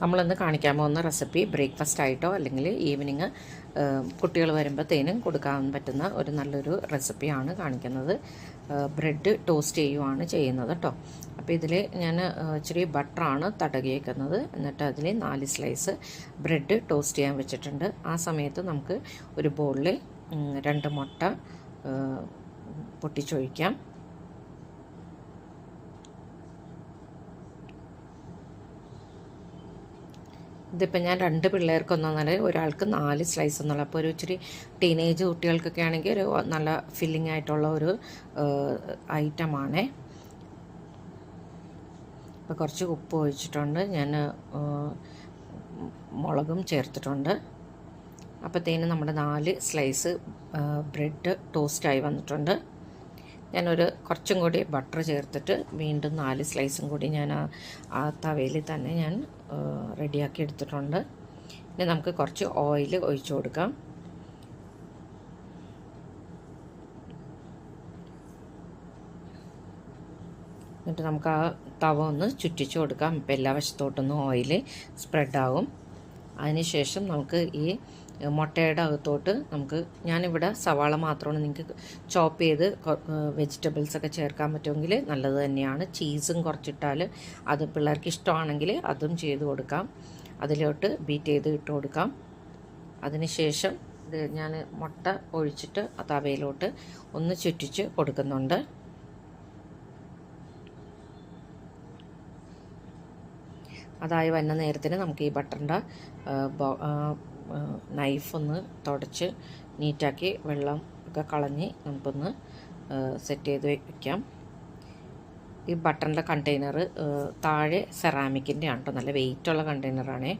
നമ്മളിന്ന് കാണിക്കാൻ പോകുന്ന റെസിപ്പി ബ്രേക്ക്ഫാസ്റ്റ് ആയിട്ടോ അല്ലെങ്കിൽ ഈവനിങ് കുട്ടികൾ വരുമ്പോഴത്തേനും കൊടുക്കാൻ പറ്റുന്ന ഒരു നല്ലൊരു റെസിപ്പിയാണ് കാണിക്കുന്നത്. ബ്രെഡ് ടോസ്റ്റ് ചെയ്യുവാണ് ചെയ്യുന്നത് കേട്ടോ. അപ്പോൾ ഇതിൽ ഞാൻ ഇച്ചിരി ബട്ടറാണ് തടകിയേക്കുന്നത്. എന്നിട്ട് അതിൽ 4 സ്ലൈസ് ബ്രെഡ് ടോസ്റ്റ് ചെയ്യാൻ വെച്ചിട്ടുണ്ട്. ആ സമയത്ത് നമുക്ക് ഒരു ബൗളിൽ 2 മുട്ട പൊട്ടിച്ചൊഴിക്കാം. ഇതിപ്പോൾ ഞാൻ 2 പിള്ളേർക്കൊന്നാൽ ഒരാൾക്ക് 4 സ്ലൈസ് എന്നുള്ള, അപ്പോൾ ഒരു ഇച്ചിരി ടീനേജ് കുട്ടികൾക്കൊക്കെ ആണെങ്കിൽ ഒരു നല്ല ഫില്ലിംഗ് ആയിട്ടുള്ള ഒരു ഐറ്റമാണേ. ഇപ്പോൾ കുറച്ച് ഉപ്പ് ഒഴിച്ചിട്ടുണ്ട്, ഞാൻ മുളകും ചേർത്തിട്ടുണ്ട്. അപ്പോഴത്തേനും നമ്മുടെ 4 സ്ലൈസ് ബ്രെഡ് ടോസ്റ്റായി വന്നിട്ടുണ്ട്. ഞാനൊരു കുറച്ചും കൂടി ബട്ടർ ചേർത്തിട്ട് വീണ്ടും 4 സ്ലൈസും കൂടി ഞാൻ ആ തവയിൽ തന്നെ ഞാൻ റെഡിയാക്കി എടുത്തിട്ടുണ്ട്. ഇനി നമുക്ക് കുറച്ച് ഓയിൽ ഒഴിച്ചു കൊടുക്കാം. എന്നിട്ട് നമുക്ക് ആ തവ ഒന്ന് ചുറ്റിച്ചു കൊടുക്കാം. ഇപ്പം എല്ലാ വശത്തോട്ടൊന്നും ഓയിൽ സ്പ്രെഡാകും. അതിനുശേഷം നമുക്ക് ഈ മുട്ടയുടെ അകത്തോട്ട് ഞാനിവിടെ സവാള മാത്രമാണ്, നിങ്ങൾക്ക് ചോപ്പ് ചെയ്ത് വെജിറ്റബിൾസൊക്കെ ചേർക്കാൻ പറ്റുമെങ്കിൽ നല്ലത് തന്നെയാണ്. ചീസും കുറച്ചിട്ടാൽ അത് പിള്ളേർക്ക് ഇഷ്ടമാണെങ്കിൽ അതും ചെയ്ത് കൊടുക്കാം. അതിലോട്ട് ബീറ്റ് ചെയ്ത് ഇട്ട് കൊടുക്കാം. അതിനുശേഷം ഇത് ഞാൻ മുട്ട ഒഴിച്ചിട്ട് ആ തവയിലോട്ട് ഒന്ന് ചുറ്റിച്ച് കൊടുക്കുന്നുണ്ട്. അതായി വന്ന നേരത്തിന് നമുക്ക് ഈ ബട്ടറിൻ്റെ നൈഫൊന്ന് തുടച്ച് നീറ്റാക്കി വെള്ളം ഒക്കെ കളഞ്ഞ് നമുക്കൊന്ന് സെറ്റ് ചെയ്ത് വയ്ക്കാം. ഈ ബട്ടറിൻ്റെ കണ്ടെയ്നർ താഴെ സെറാമിക്കിൻ്റെ ആണ് കേട്ടോ, നല്ല വെയിറ്റുള്ള കണ്ടെയ്നറാണേ.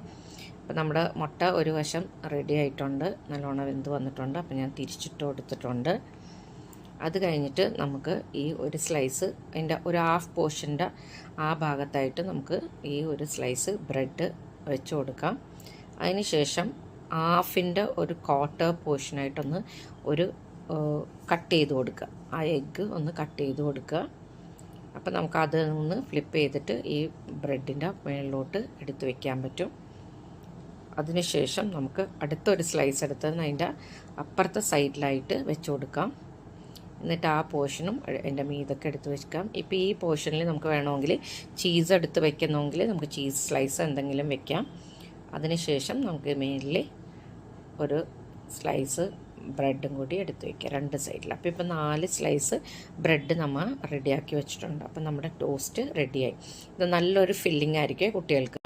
അപ്പോൾ നമ്മുടെ മുട്ട ഒരു വശം റെഡി ആയിട്ടുണ്ട്, നല്ലോണം വെന്ത് വന്നിട്ടുണ്ട്. അപ്പോൾ ഞാൻ തിരിച്ചിട്ട് കൊടുത്തിട്ടുണ്ട്. അത് കഴിഞ്ഞിട്ട് നമുക്ക് ഈ ഒരു സ്ലൈസ്, അതിൻ്റെ ഒരു ഹാഫ് പോർഷൻ്റെ ആ ഭാഗത്തായിട്ട് നമുക്ക് ഈ ഒരു സ്ലൈസ് ബ്രെഡ് വെച്ച് കൊടുക്കാം. അതിന് ശേഷം ഹാഫിൻ്റെ ഒരു ക്വാർട്ടർ പോർഷനായിട്ടൊന്ന് ഒരു കട്ട് ചെയ്ത് കൊടുക്കുക. ആ എഗ്ഗ് ഒന്ന് കട്ട് ചെയ്ത് കൊടുക്കുക. അപ്പോൾ നമുക്കത് ഒന്ന് ഫ്ലിപ്പ് ചെയ്തിട്ട് ഈ ബ്രെഡിൻ്റെ മുകളിലോട്ട് എടുത്ത് വയ്ക്കാൻ പറ്റും. അതിനുശേഷം നമുക്ക് അടുത്തൊരു സ്ലൈസ് എടുത്ത് അതിൻ്റെ അപ്പുറത്തെ സൈഡിലായിട്ട് വെച്ച് കൊടുക്കാം. എന്നിട്ട് ആ പോർഷനും എൻ്റെ മീതൊക്കെ എടുത്ത് വെക്കാം. ഇപ്പോൾ ഈ പോർഷനിൽ നമുക്ക് വേണമെങ്കിൽ ചീസ് എടുത്ത് വെക്കണമെങ്കിൽ നമുക്ക് ചീസ് സ്ലൈസ് എന്തെങ്കിലും വെക്കാം. അതിനുശേഷം നമുക്ക് മേലിൽ ഒരു സ്ലൈസ് ബ്രെഡും കൂടി എടുത്ത് വയ്ക്കുക 2 സൈഡിൽ. അപ്പോൾ ഇപ്പോൾ 4 സ്ലൈസ് ബ്രെഡ് നമ്മൾ റെഡിയാക്കി വെച്ചിട്ടുണ്ട്. അപ്പോൾ നമ്മുടെ ടോസ്റ്റ് റെഡിയായി. ഇത് നല്ലൊരു ഫില്ലിംഗ് ആയിരിക്കും കുട്ടികൾക്ക്.